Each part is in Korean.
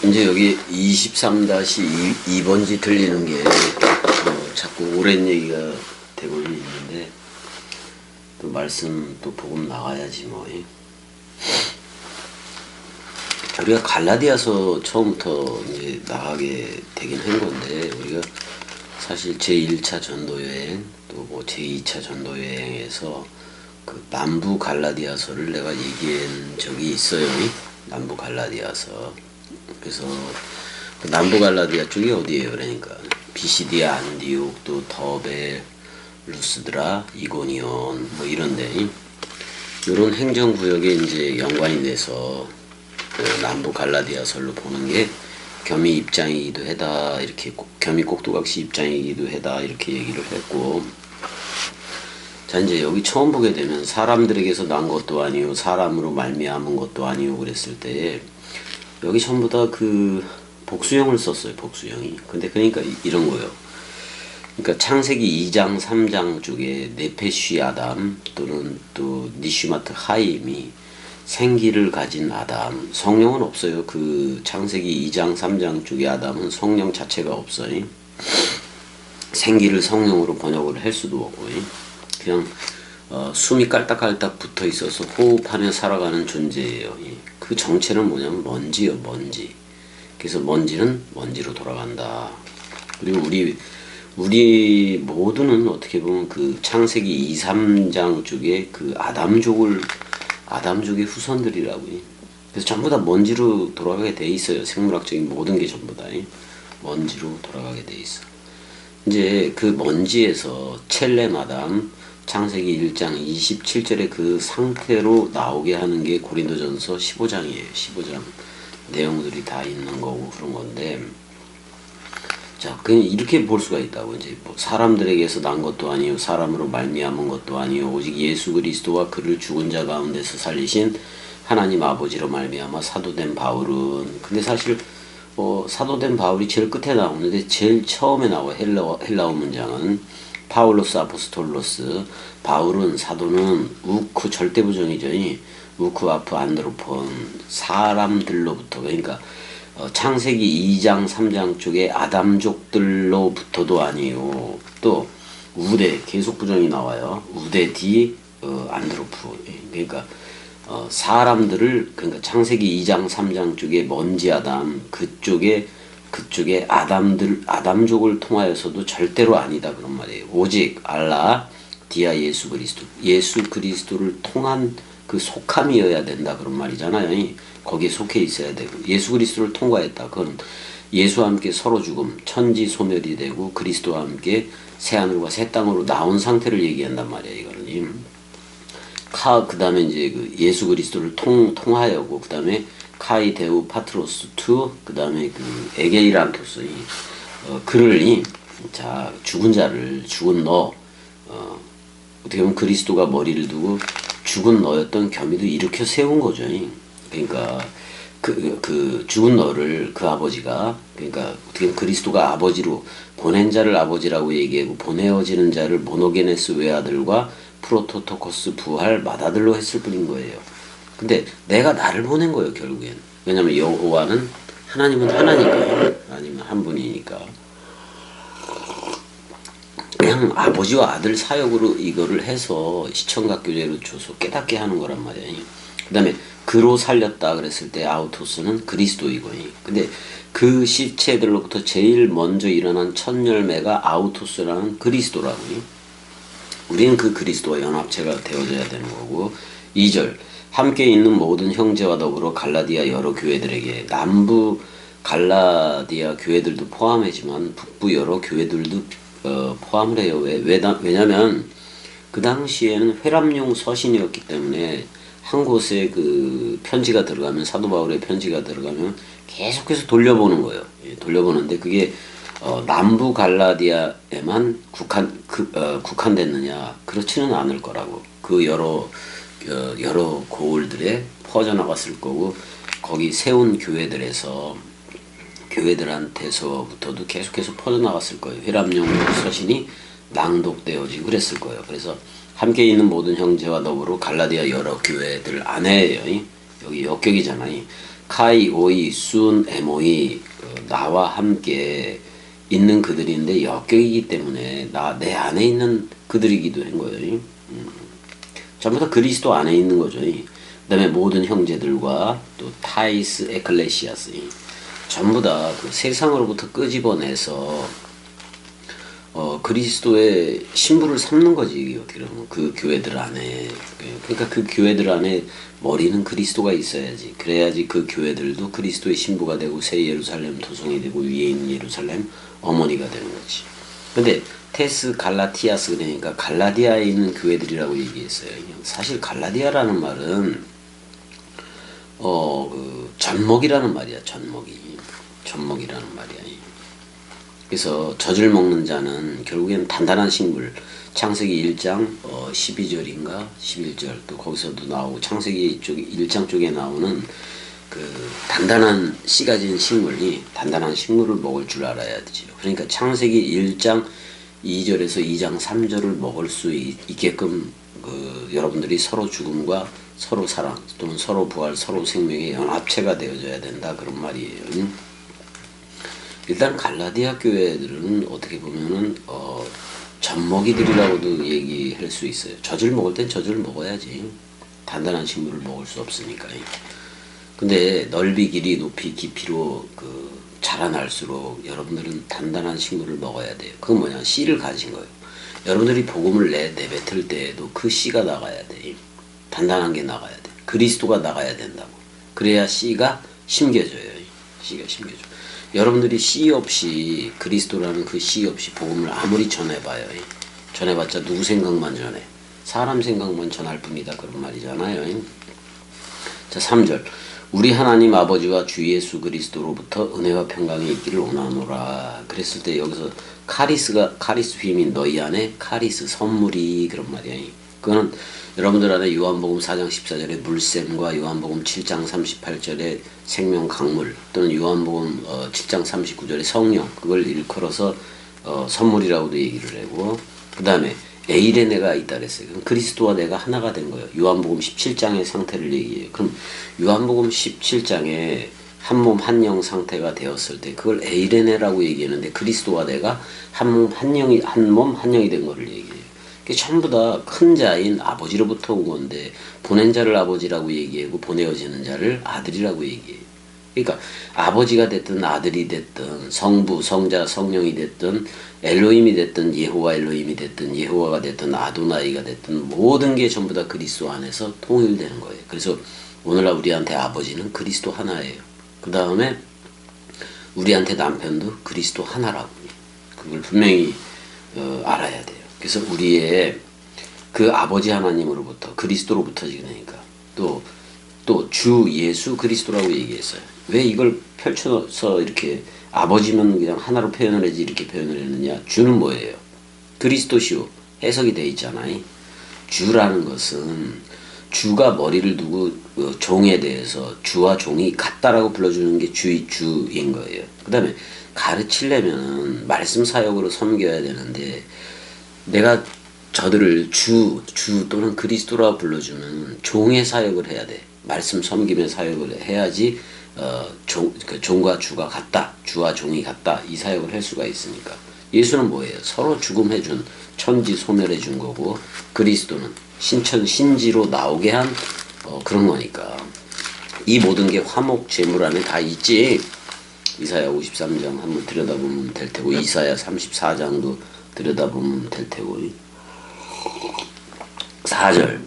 이제 여기 23-2번지 들리는 게 자꾸 오랜 얘기가 되고는 있는데, 또 말씀 또 복음 나가야지 뭐. 우리가 갈라디아서 처음부터 이제 나가게 되긴 한 건데, 우리가 사실 제1차 전도여행 또 뭐 제2차 전도여행에서 그 남부 갈라디아서를 내가 얘기한 적이 있어요. 남부 갈라디아서. 그래서 그 남부 갈라디아 쪽이 어디예요? 그러니까 비시디아, 안디옥, 또 더베, 루스드라, 이고니온 뭐 이런데, 이런 행정구역에 이제 연관이 돼서 그 남부 갈라디아서를 보는 게 겸이 입장이기도 하다, 이렇게 겸이 꼭두각시 입장이기도 하다, 이렇게 얘기를 했고, 자 이제 여기 처음 보게 되면 사람들에게서 난 것도 아니요 사람으로 말미암은 것도 아니요 그랬을 때, 여기 전부 다 그 복수형을 썼어요. 복수형이. 근데 그러니까 이런 거예요. 그러니까 창세기 2장 3장 쪽에 네페쉬 아담 또는 또 니슈마트 하임이 생기를 가진 아담, 성령은 없어요. 그 창세기 2장 3장 쪽의 아담은 성령 자체가 없어요. 생기를 성령으로 번역을 할 수도 없고, 그냥 숨이 깔딱깔딱 붙어 있어서 호흡하며 살아가는 존재예요. 그 정체는 뭐냐면 먼지요, 먼지. 그래서 먼지는 먼지로 돌아간다. 그리고 우리 모두는 어떻게 보면 그 창세기 2, 3장 쪽에 그 아담족의 후손들이라고. 그래서 전부 다 먼지로 돌아가게 돼 있어요. 생물학적인 모든 게 전부 다 먼지로 돌아가게 돼 있어. 이제 그 먼지에서 첼렘 아담, 창세기 1장 27절에 그 상태로 나오게 하는 게 고린도전서 15장이에요. 15장 내용들이 다 있는 거고 그런 건데, 자 그냥 이렇게 볼 수가 있다고. 이제 뭐 사람들에게서 난 것도 아니요 사람으로 말미암은 것도 아니요 오직 예수 그리스도와 그를 죽은 자 가운데서 살리신 하나님 아버지로 말미암아 사도된 바울은, 근데 사실 사도된 바울이 제일 끝에 나오는데 제일 처음에 나와 헬라어 문장은 파울로스 아포스톨로스, 바울은 사도는 우크 절대부정이죠. 우크 아프 안드로폰, 사람들로부터, 그러니까 창세기 2장 3장 쪽에 아담족들로부터도 아니요, 또 우대 계속 부정이 나와요. 우대 디 안드로프, 그러니까 사람들을, 그러니까 창세기 2장 3장 쪽에 먼지 아담, 그쪽에 아담족을 통하여서도 절대로 아니다 그런 말이에요. 오직 알라 디아 예수 그리스도를 통한 그 속함이어야 된다 그런 말이잖아요. 거기에 속해 있어야 되고, 예수 그리스도를 통과했다. 그건 예수와 함께 서로 죽음, 천지 소멸이 되고 그리스도와 함께 새 하늘과 새 땅으로 나온 상태를 얘기한단 말이에요. 이거는 그 다음에 이제 그 예수 그리스도를 통하여고, 그 다음에 카이 데우 파트로스 투, 그 다음에 그 에게이란토스, 그를 자 죽은 자를, 죽은 너, 어떻게 보면 그리스도가 머리를 두고 죽은 너였던 겸이도 일으켜 세운 거죠. 그러니까 그 죽은 너를 그 아버지가, 그러니까 어떻게 보면 그리스도가 아버지로, 보낸 자를 아버지라고 얘기하고 보내어지는 자를 모노게네스 외아들과 프로토토코스 부할 맏아들로 했을 뿐인 거예요. 근데 내가 나를 보낸 거예요, 결국엔. 왜냐면 여호와는, 하나님은 하나니까요. 하나님은 한 분이니까. 그냥 아버지와 아들 사역으로 이거를 해서 시청각 교제로 줘서 깨닫게 하는 거란 말이에요. 그 다음에 그로 살렸다 그랬을 때 아우토스는 그리스도이고, 근데 그 시체들로부터 제일 먼저 일어난 첫 열매가 아우토스라는 그리스도라고. 우리는 그 그리스도와 연합체가 되어져야 되는 거고. 2절 함께 있는 모든 형제와 더불어 갈라디아 여러 교회들에게, 남부 갈라디아 교회들도 포함하지만 북부 여러 교회들도 포함을 해요. 왜냐면 그 당시에는 회람용 서신이었기 때문에 한 곳에 그 편지가 들어가면, 사도 바울의 편지가 들어가면 계속해서 돌려보는 거예요. 돌려보는데 그게 남부 갈라디아에만 국한됐느냐? 그렇지는 않을 거라고. 그 여러 고을들에 퍼져나갔을 거고, 거기 세운 교회들한테서부터도 계속해서 퍼져나갔을 거예요. 회람용 서신이 낭독되어지고 그랬을 거예요. 그래서 함께 있는 모든 형제와 더불어 갈라디아 여러 교회들 안에요. 여기 역격이잖아요. 카이, 오이, 순, 에모이, 나와 함께 있는 그들인데 역격이기 때문에 내 안에 있는 그들이기도 한 거예요. 전부 다 그리스도 안에 있는 거죠. 그 다음에 모든 형제들과 또 타이스 에클레시아스, 전부 다 그 세상으로부터 끄집어내서 그리스도의 신부를 삼는 거지. 어떻게 보면 그 교회들 안에, 그러니까 그 교회들 안에 머리는 그리스도가 있어야지. 그래야지 그 교회들도 그리스도의 신부가 되고 새 예루살렘 도성이 되고 위에 있는 예루살렘 어머니가 되는 거지. 근데 테스 갈라티아스, 그러니까 갈라디아에 있는 교회들이라고 얘기했어요. 사실 갈라디아라는 말은 젖먹이라는 말이야. 젖먹이라는 말이야. 그래서 젖을 먹는 자는 결국엔 단단한 식물, 창세기 1장 12절인가 11절, 또 거기서도 나오고 창세기 1장 쪽에 나오는 그 단단한 씨 가진 식물이 단단한 식물을 먹을 줄 알아야 되죠. 그러니까 창세기 1장 2절에서 2장 3절을 먹을 수 있게끔 여러분들이 서로 죽음과 서로 사랑 또는 서로 부활, 서로 생명의 연합체가 되어져야 된다, 그런 말이에요. 일단 갈라디아 교회들은 어떻게 보면은 젖먹이들이라고도 얘기할 수 있어요. 젖을 먹을 땐 젖을 먹어야지. 단단한 식물을 먹을 수 없으니까. 근데 넓이, 길이, 높이, 깊이로 자라날수록 여러분들은 단단한 식물을 먹어야 돼요. 그건 뭐냐? 씨를 가진 거예요. 여러분들이 복음을 내뱉을 때에도 그 씨가 나가야 돼. 단단한 게 나가야 돼. 그리스도가 나가야 된다고. 그래야 씨가 심겨져요. 씨가 심겨져. 여러분들이 씨 없이, 그리스도라는 그 씨 없이 복음을 아무리 전해봐요. 전해봤자 누구 생각만 전해? 사람 생각만 전할 뿐이다, 그런 말이잖아요. 자, 3절. 우리 하나님 아버지와 주 예수 그리스도로부터 은혜와 평강이 있기를 원하노라. 그랬을 때 여기서 카리스 휘민 너희 안에 카리스 선물이, 그런 말이야. 그거는 여러분들 안에 요한복음 4장 14절에 물샘과 요한복음 7장 38절에 생명 강물, 또는 요한복음 7장 39절에 성령, 그걸 일컬어서 선물이라고도 얘기를 하고, 그 다음에 에이레네가 있다 그랬어요. 그럼 그리스도와 내가 하나가 된 거예요. 요한복음 17장의 상태를 얘기해요. 그럼 요한복음 17장에 한 몸 한 영 상태가 되었을 때 그걸 에이레네라고 얘기하는데, 그리스도와 내가 한 몸 한 영이 된 거를 얘기해요. 그게 전부 다 큰 자인 아버지로부터 온 건데, 보낸 자를 아버지라고 얘기하고 보내어지는 자를 아들이라고 얘기해요. 그러니까 아버지가 됐든 아들이 됐든 성부, 성자, 성령이 됐든 엘로힘이 됐든 예호와 엘로힘이 됐든 예호와가 됐든 아도나이가 됐든 모든 게 전부 다 그리스도 안에서 통일되는 거예요. 그래서 오늘날 우리한테 아버지는 그리스도 하나예요. 그 다음에 우리한테 남편도 그리스도 하나라고. 그걸 분명히 알아야 돼요. 그래서 우리의 그 아버지 하나님으로부터, 그리스도로부터, 그러니까 또 주 예수 그리스도라고 얘기했어요. 왜 이걸 펼쳐서 이렇게 아버지면 그냥 하나로 표현을 하지 이렇게 표현을 했느냐? 주는 뭐예요? 그리스도시오. 해석이 돼 있잖아요. 주라는 것은 주가 머리를 두고 종에 대해서 주와 종이 같다라고 불러주는 게 주인 거예요. 그 다음에 가르치려면 말씀 사역으로 섬겨야 되는데, 내가 저들을 주 또는 그리스도라 불러주면 종의 사역을 해야 돼. 말씀 섬김의 사역을 해야지 종과 주가 같다, 주와 종이 같다, 이 사역을 할 수가 있으니까. 예수는 뭐예요? 서로 죽음해준, 천지 소멸해준 거고, 그리스도는 신천 신지로 나오게 한 그런 거니까. 이 모든 게 화목 제물 안에 다 있지. 이사야 53장 한번 들여다보면 될 테고, 이사야 34장도 들여다보면 될 테고. 4절.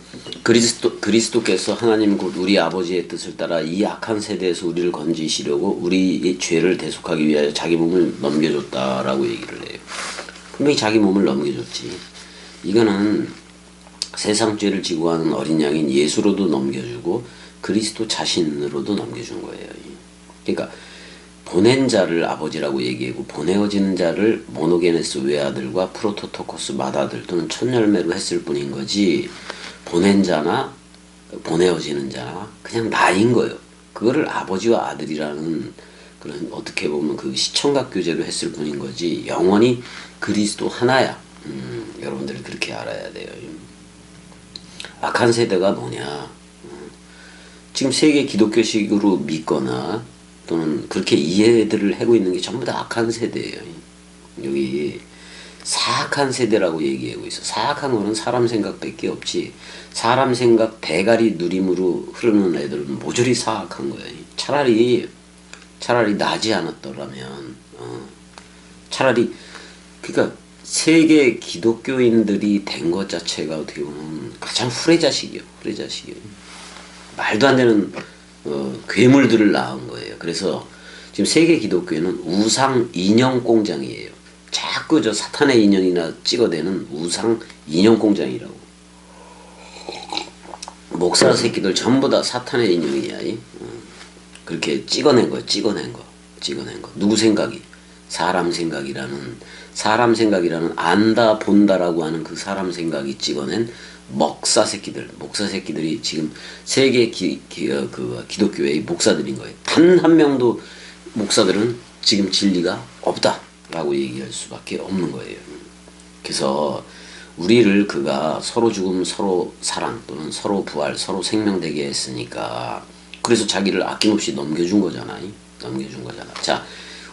그리스도께서 하나님 곧 우리 아버지의 뜻을 따라 이 악한 세대에서 우리를 건지시려고 우리의 죄를 대속하기 위하여 자기 몸을 넘겨줬다라고 얘기를 해요. 분명히 자기 몸을 넘겨줬지. 이거는 세상 죄를 지고 하는 어린 양인 예수로도 넘겨주고 그리스도 자신으로도 넘겨준 거예요. 그러니까 보낸 자를 아버지라고 얘기하고 보내어지는 자를 모노게네스 외아들과 프로토토코스 맏아들 또는 첫열매로 했을 뿐인 거지, 보낸 자나 보내어지는 자나 그냥 나인 거예요. 그거를 아버지와 아들이라는 그런, 어떻게 보면 그 시청각 교제로 했을 뿐인 거지 영원히 그리스도 하나야. 여러분들이 그렇게 알아야 돼요. 악한 세대가 뭐냐? 지금 세계 기독교식으로 믿거나 또는 그렇게 이해들을 하고 있는 게 전부 다 악한 세대예요. 여기 사악한 세대라고 얘기하고 있어. 사악한 거는 사람 생각밖에 없지. 사람 생각 대가리 누림으로 흐르는 애들은 모조리 사악한 거야. 차라리 나지 않았더라면, 차라리 그러니까 세계 기독교인들이 된 것 자체가 어떻게 보면 가장 후레자식이요. 후레자식이요. 말도 안 되는 괴물들을 낳은 거예요. 그래서 지금 세계 기독교회는 우상 인형 공장이에요. 자꾸 저 사탄의 인형이나 찍어대는 우상 인형 공장이라고. 목사 새끼들 전부 다 사탄의 인형이야. 그렇게 찍어낸 거야. 찍어낸 거. 누구 생각이? 사람 생각이라는 안다 본다라고 하는 그 사람 생각이 찍어낸 목사 새끼들이 지금 세계 기독교회의 목사들인 거예요. 단 한 명도 목사들은 지금 진리가 없다라고 얘기할 수밖에 없는 거예요. 그래서 우리를 그가 서로 죽음, 서로 사랑 또는 서로 부활, 서로 생명되게 했으니까 그래서 자기를 아낌없이 넘겨준 거잖아. 자,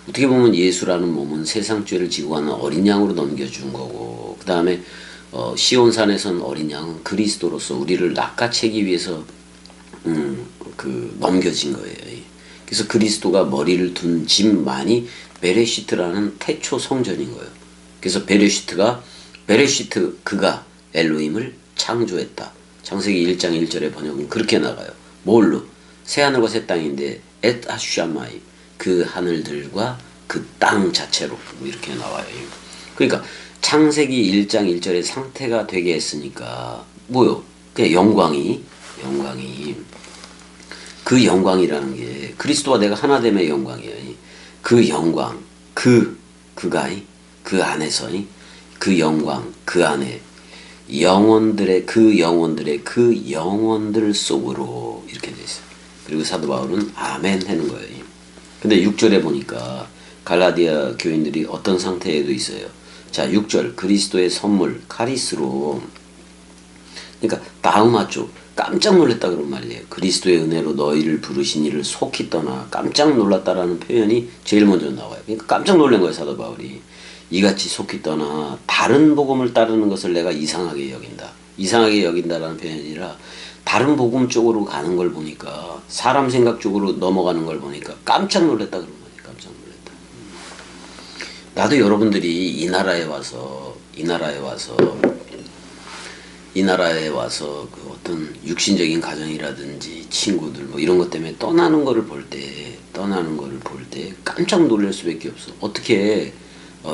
어떻게 보면 예수라는 몸은 세상 죄를 지고 가는 어린 양으로 넘겨준 거고, 그 다음에 시온산에선 어린 양은 그리스도로서 우리를 낚아채기 위해서 넘겨진 거예요. 그래서 그리스도가 머리를 둔 집만이 베레시트라는 태초 성전인 거예요. 그래서 베레시트 그가 엘로힘을 창조했다. 창세기 1장 1절의 번역은 그렇게 나가요. 뭘로? 새하늘과 새 땅인데 엣 하슈마이 그 하늘들과 그 땅 자체로 이렇게 나와요. 그러니까 창세기 1장 1절의 상태가 되게 했으니까 뭐요? 그냥 영광이 그 영광이라는 게 그리스도와 내가 하나됨의 영광이에요. 그 영광 그가 그 안에서 그 영광 그 안에 영혼들 속으로 이렇게 돼 있어요. 그리고 사도 바울은 아멘 하는 거예요. 근데 6절에 보니까 갈라디아 교인들이 어떤 상태에도 있어요. 자, 6절 그리스도의 선물 카리스로, 그러니까 다음하죠. 깜짝 놀랐다 그런 말이에요. 그리스도의 은혜로 너희를 부르신 이를 속히 떠나 깜짝 놀랐다라는 표현이 제일 먼저 나와요. 그러니까 깜짝 놀란 거예요, 사도 바울이. 이같이 속히 떠나 다른 복음을 따르는 것을 내가 이상하게 여긴다. 이상하게 여긴다라는 표현이 아니라 다른 복음 쪽으로 가는 걸 보니까, 사람 생각 쪽으로 넘어가는 걸 보니까 깜짝 놀랐다 그런 거예요. 깜짝 놀랐다. 나도 여러분들이 이 나라에 와서 그 어떤 육신적인 가정이라든지 친구들 뭐 이런 것 때문에 떠나는 거를 볼 때 깜짝 놀랄 수밖에 없어. 어떻게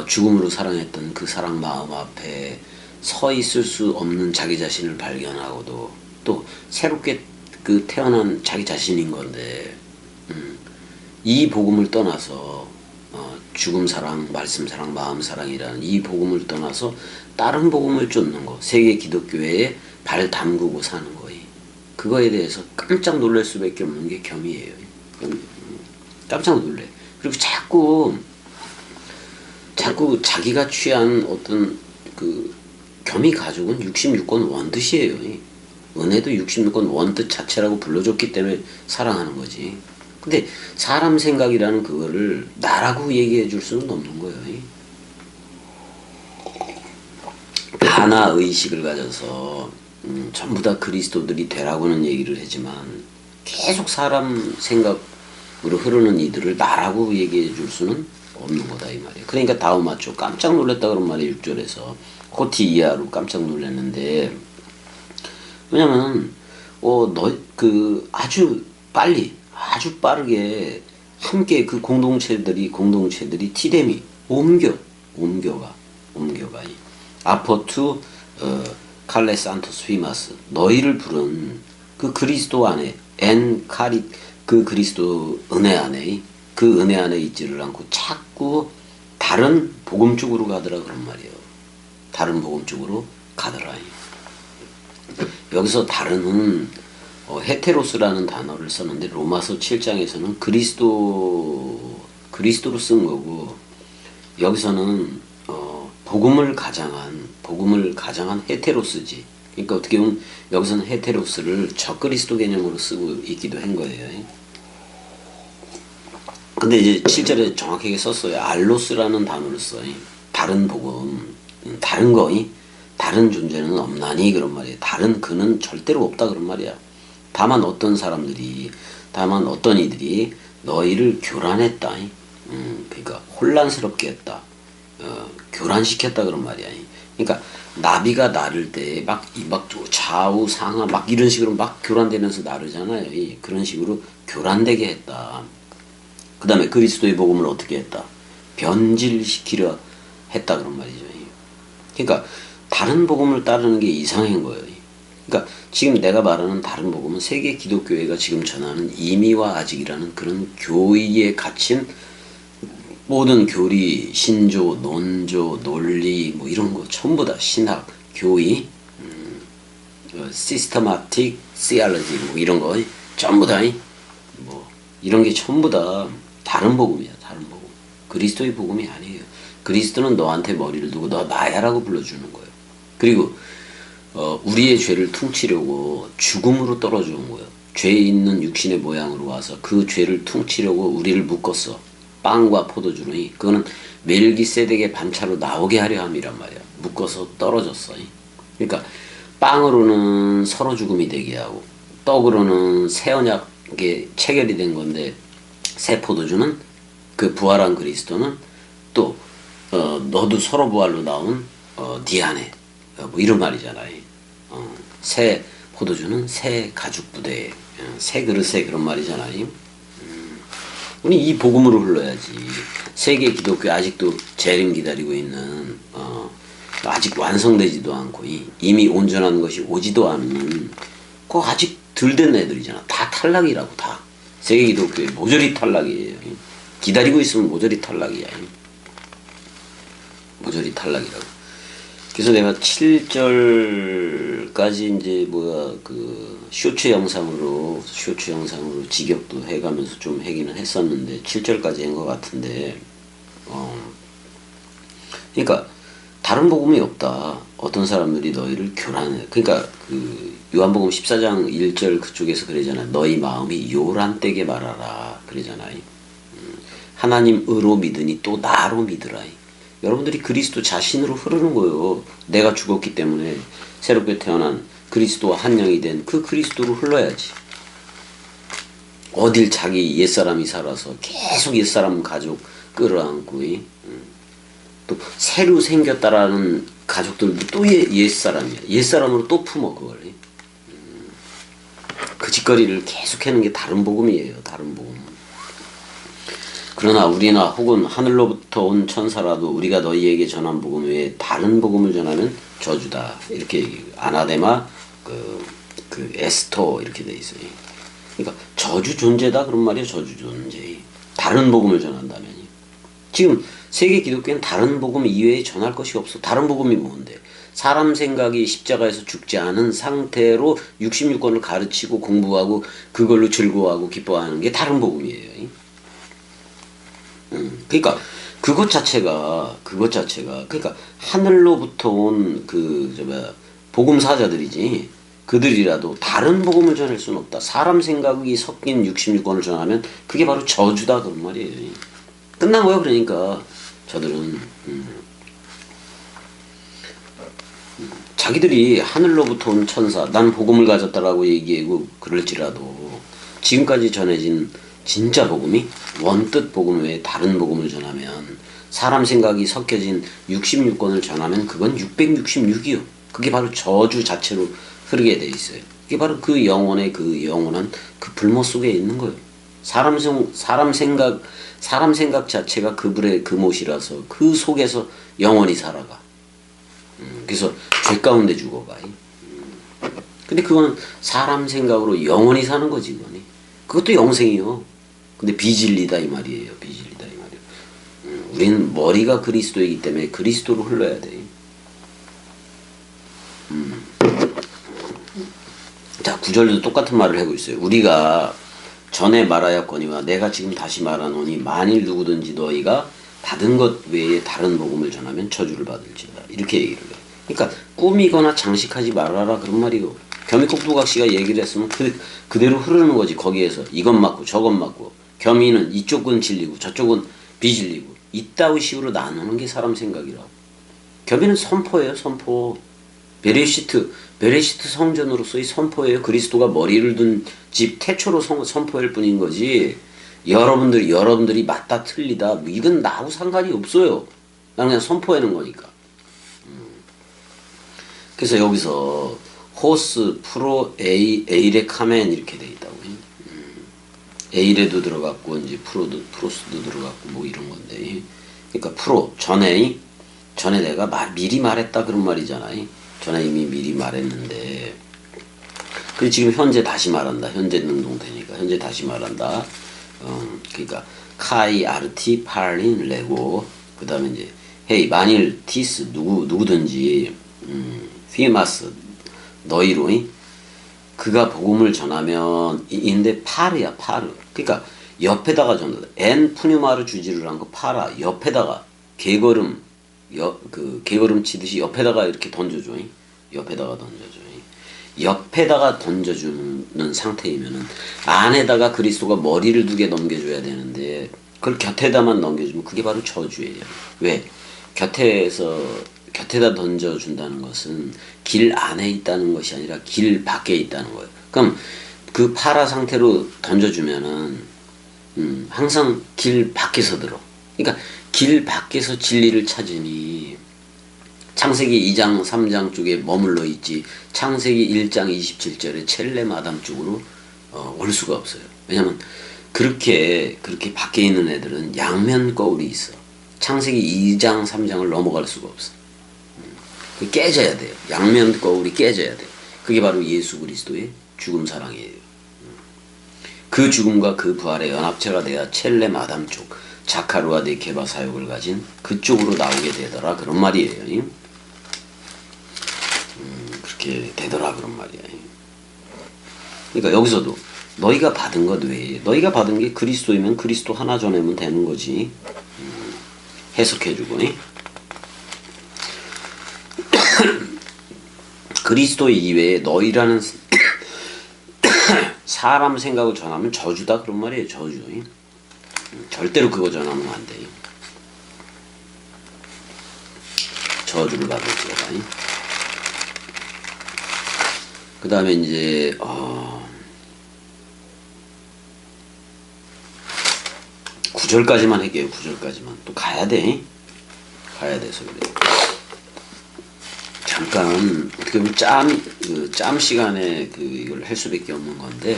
죽음으로 사랑했던 그 사랑 마음 앞에 서 있을 수 없는 자기 자신을 발견하고도 또 새롭게 그 태어난 자기 자신인 건데, 이 복음을 떠나서 죽음 사랑, 말씀 사랑, 마음 사랑이라는 이 복음을 떠나서 다른 복음을 쫓는 거, 세계 기독교회에 발 담그고 사는 거예요. 그거에 대해서 깜짝 놀랄 수밖에 없는 게 겸이에요. 깜짝 놀래. 그리고 자꾸 자기가 취한 어떤 그 겸이 가족은 66권 원뜻이에요. 은혜도 66권 원뜻 자체라고 불러줬기 때문에 사랑하는 거지. 근데 사람 생각이라는 그거를 나라고 얘기해 줄 수는 없는 거예요. 하나 의식을 가져서 전부 다 그리스도들이 되라고는 얘기를 하지만 계속 사람 생각으로 흐르는 이들을 나라고 얘기해 줄 수는 없는 거다 이 말이에요. 그러니까 다음 맞죠. 깜짝 놀랐다 그런 말이 6절에서 코티 이하로 깜짝 놀랐는데, 왜냐면 아주 빠르게 함께 그 공동체들이 티데미 옮겨가 아포투 칼레스 안토스 휘마스 너희를 부른 그 그리스도 안에 그 그리스도 은혜 안에 그 은혜 안에 있지를 않고 자꾸 다른 복음 쪽으로 가더라 그런 말이에요. 다른 복음 쪽으로 가더라. 여기서 다른은 헤테로스라는 단어를 썼는데 로마서 7장에서는 그리스도로 쓴 거고, 여기서는 복음을 가장한 헤테로스지. 그러니까 어떻게 보면 여기서는 헤테로스를 적그리스도 개념으로 쓰고 있기도 한 거예요. 근데 이제 실제로 정확하게 썼어요. 알로스라는 단어를 써요. 다른 복음, 다른 거, 다른 존재는 없나니 그런 말이에요. 다른 그는 절대로 없다 그런 말이야. 다만 어떤 사람들이, 다만 어떤 이들이 너희를 교란했다. 그러니까 혼란스럽게 했다. 교란시켰다 그런 말이야. 그러니까 나비가 나를 때 막 좌우 상하 막 이런 식으로 막 교란되면서 나르잖아요. 그런 식으로 교란되게 했다. 그 다음에 그리스도의 복음을 어떻게 했다? 변질시키려 했다 그런 말이죠. 그러니까 다른 복음을 따르는 게 이상한 거예요. 그러니까 지금 내가 말하는 다른 복음은 세계 기독교회가 지금 전하는 임의와 아직이라는 그런 교의에 갇힌 모든 교리, 신조, 논조, 논리 뭐 이런 거 전부 다 신학, 교의, 시스테마틱, 시알러지 뭐 이런 거 전부 다 뭐 이런 게 전부 다 다른 복음이야. 다른 복음. 그리스도의 복음이 아니에요. 그리스도는 너한테 머리를 두고 너 나야라고 불러주는 거예요. 그리고 우리의 죄를 퉁치려고 죽음으로 떨어져 온 거예요. 죄 있는 육신의 모양으로 와서 그 죄를 퉁치려고 우리를 묶었어. 빵과 포도주로. 그거는 멜기세덱의 반차로 나오게 하려 함이란 말이야. 묶어서 떨어졌어. 그러니까 빵으로는 서로 죽음이 되게 하고 떡으로는 새 언약에 체결이 된 건데 새 포도주는 그 부활한 그리스도는 또 너도 서로 부활로 나온 네 안에 뭐 이런 말이잖아요. 새 포도주는 새 가죽 부대에 새 그릇에 그런 말이잖아요. 우리 이 복음으로 흘러야지. 세계 기독교 아직도 재림 기다리고 있는 아직 완성되지도 않고 이미 온전한 것이 오지도 않은 그 아직 덜 된 애들이잖아. 다 탈락이라고 다. 세계 기독교에 모조리 탈락이에요. 기다리고 있으면 모조리 탈락이야. 모조리 탈락이라고. 그래서 내가 7절까지 이제 쇼츠 영상으로 직역도 해가면서 좀 하기는 했었는데 7절까지 한 것 같은데 그러니까 다른 복음이 없다. 어떤 사람들이 너희를 교란해. 그러니까 그 요한복음 14장 1절 그쪽에서 그러잖아. 너희 마음이 요란되게 말하라 그러잖아요. 하나님 의로 믿으니 또 나로 믿으라. 여러분들이 그리스도 자신으로 흐르는 거예요. 내가 죽었기 때문에 새롭게 태어난 그리스도와 한 영이 된 그 그리스도로 흘러야지. 어딜 자기 옛사람이 살아서 계속 옛사람 가족 끌어안고 또 새로 생겼다라는 가족들도 또 옛사람이야. 옛사람으로 또 품어 그걸. 그 짓거리를 계속 하는 게 다른 복음이에요. 다른 복음. 그러나 우리나 혹은 하늘로부터 온 천사라도 우리가 너희에게 전한 복음 외에 다른 복음을 전하면 저주다. 이렇게 아나데마 그 에스터 이렇게 돼 있어요. 그러니까 저주 존재다 그런 말이에요. 저주 존재. 다른 복음을 전한다면 지금 세계 기독교는 다른 복음 이외에 전할 것이 없어. 다른 복음이 뭔데? 사람 생각이 십자가에서 죽지 않은 상태로 66권을 가르치고 공부하고 그걸로 즐거워하고 기뻐하는 게 다른 복음이에요. 그러니까 그것 자체가 그러니까 하늘로부터 온 복음 사자들이지. 그들이라도 다른 복음을 전할 수는 없다. 사람 생각이 섞인 66권을 전하면 그게 바로 저주다 그런 말이에요. 끝난 거야. 그러니까 저들은 자기들이 하늘로부터 온 천사, 난 복음을 가졌다라고 얘기하고 그럴지라도 지금까지 전해진 진짜 복음이 원뜻 복음 외에 다른 복음을 전하면 사람 생각이 섞여진 66권을 전하면 그건 666이요. 그게 바로 저주 자체로 흐르게 돼 있어요. 그게 바로 그 영혼의 그 영원한 그 불모 속에 있는 거예요. 사람 생각 자체가 그불의 그못이라서 그 속에서 영원히 살아가. 그래서 죄 가운데 죽어가. 근데 그건 사람 생각으로 영원히 사는 거지, 그거니. 그것도 영생이요. 근데 비진리다 이 말이에요. 비진리다 이 말이에요. 우리는 머리가 그리스도이기 때문에 그리스도로 흘러야 돼. 자, 9절도 똑같은 말을 하고 있어요. 우리가 전에 말하였거니와 내가 지금 다시 말하노니 만일 누구든지 너희가 받은 것 외에 다른 복음을 전하면 저주를 받을지어다. 이렇게 얘기를 해요. 그러니까 꾸미거나 장식하지 말아라 그런 말이요. 겸이국 두각시가 얘기를 했으면 그대로 흐르는 거지. 거기에서 이것 맞고 저것 맞고 겸이는 이쪽은 진리고 저쪽은 비진리고 이따위 식으로 나누는 게 사람 생각이라. 겸이는 선포예요. 선포. 베레시트 성전으로서의 선포예요. 그리스도가 머리를 둔 집 태초로 선포할 뿐인 거지. 여러분들이 맞다 틀리다 뭐 이건 나하고 상관이 없어요. 나는 그냥 선포하는 거니까. 그래서 여기서 호스, 프로, 에일에 카멘 이렇게 돼 있다고. 에일에도 들어갔고 이제 프로스도 들어갔고 뭐 이런 건데. 그러니까 프로 전에 내가 미리 말했다 그런 말이잖아요. 전에 이미 미리 말했는데. 그리고 지금 현재 다시 말한다. 현재 능동태니까 현재 다시 말한다. 그러니까 카이 아르티 팔린 레고 그다음에 이제 헤이 만일 티스 누구든지 피마스 너희로 그가 복음을 전하면 인데 파르야 파르. 그러니까 옆에다가 전다. 엔 푸뉴마르 주지를 한 거 파라 옆에다가 개걸음 개걸음 치듯이 옆에다가 이렇게 던져줘. 옆에다가 던져줘. 옆에다가 던져주는 상태이면은 안에다가 그리스도가 머리를 두게 넘겨줘야 되는데 그걸 곁에다만 넘겨주면 그게 바로 저주예요. 왜? 곁에다 던져준다는 것은 길 안에 있다는 것이 아니라 길 밖에 있다는 거예요. 그럼 그 파라 상태로 던져주면은 항상 길 밖에서 들어. 그러니까 길 밖에서 진리를 찾으니 창세기 2장 3장 쪽에 머물러 있지 창세기 1장 27절에 첼렘 아담 쪽으로 올 수가 없어요. 왜냐면 그렇게 밖에 있는 애들은 양면 거울이 있어. 창세기 2장 3장을 넘어갈 수가 없어. 깨져야 돼요. 양면 거울이 깨져야 돼. 그게 바로 예수 그리스도의 죽음 사랑이에요. 그 죽음과 그 부활의 연합체가 돼야 첼렘 아담 쪽 자카루아 데 게바 사역을 가진 그쪽으로 나오게 되더라 그런 말이에요. 그렇게 되더라 그런 말이야. 그러니까 여기서도 너희가 받은 것 외에 너희가 받은 게 그리스도이면 그리스도 하나 전하면 되는 거지. 해석해주고 그리스도 이외에 너희라는 사람 생각을 전하면 저주다 그런 말이에요. 저주. 절대로 그거 전하면 안 돼요. 저주를 받을지어다. 그 다음에 이제 9절까지만 할게요. 9절까지만. 또 가야 돼. 가야 돼서 그래. 잠깐 어떻게 보면 짬 시간에 이걸 할 수밖에 없는 건데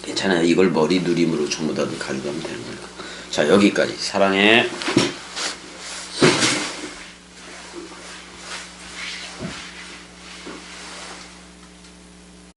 괜찮아요. 이걸 머리 누림으로 전부 다 가져가면 되는 거니까. 자 여기까지. 사랑해.